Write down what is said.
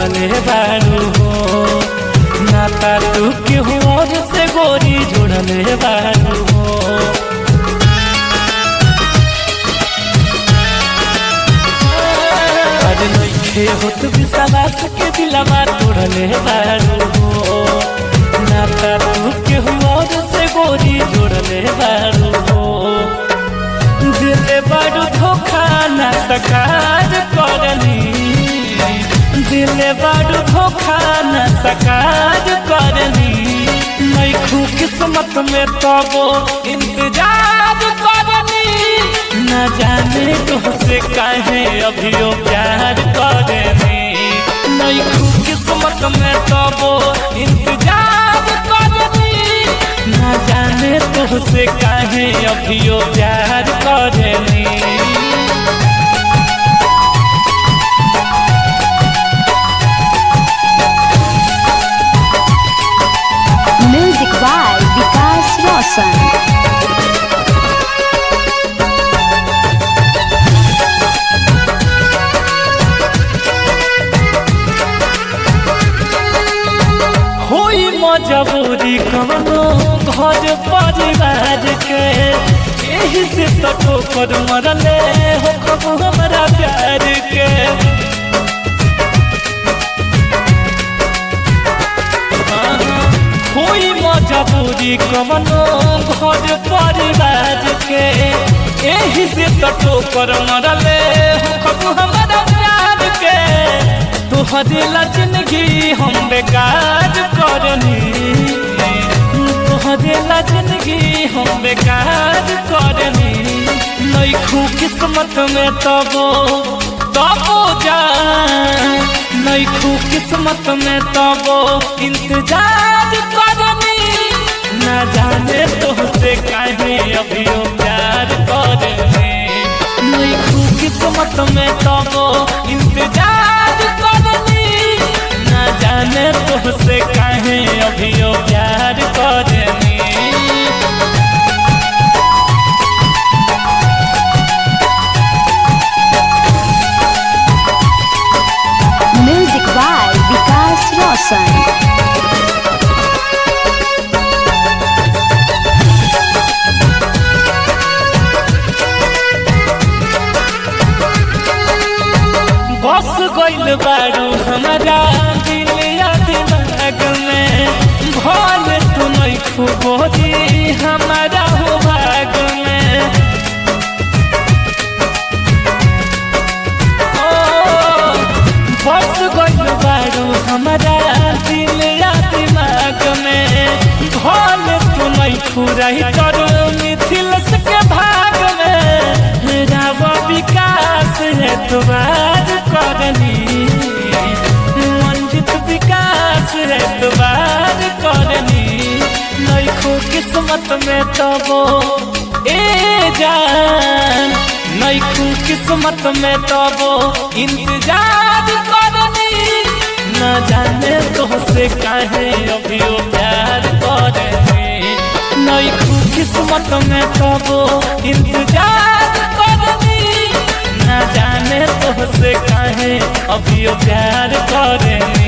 तोड़ले बारू हो नाता तू केहू और से गोरी जोड़ले बारू हो। अरे नइखे होत विश्वास के दिलवा तोड़ले बारू हो नाता तू केहू और से गोरी जोड़ले बारू हो। दिले बारू धोखा ना सकार करनी दिले बारू धोखा न सकार करनी नइखू किस्मत में तबो इंतजार करनी न जाने तुझसे काहे अभियो प्यार करनी नइखू किस्मत में तबो इंतजार करनी न जाने तुझसे काहे अभियो प्यार करनी। Music by Vikas Roshan. होई मजबूरी कवनो घर परिवार के यही से तो ठोकर मरले हो खब हमारा प्यार के। होई मजबूरी कवनो घर परिवार के यही से तो ठोकर मरले हो खब हमारा प्यार के। तुहरे ला जिंदगी हम बेकार करनी तुहरे ला जिंदगी हम बेकार करनी नइखू किस्मत में तबो जान नइखू किस्मत में तबो इंतजार करनी न जाने तुझसे काहे अभियो प्यार करनी नइखू किस्मत में तबो इंतजार करनी न जाने तुझसे काहे अभियो प्यार करनी। Music by Vikas Roshan. बस गइल बारू हमारा दिल या दिमाग में भल तू नइखू गोरी हमारा हो भाग में। बस गइल बारू हमारा दिल या दिमाग में भल तू नइखू रही करू मिथिलेश के भाग में। राव विकास है तुम्हार करनी मंजित विकास है तुम्हार करनी नइखू किस्मत में तबो ए जान नइखू किस्मत में तबो इंतजार करनी न जाने तुझसे काहे अभियो प्यार करनी नइखू किस्मत में तबो इंतजार करनी न जाने तुझसे काहे अभियो प्यार करनी।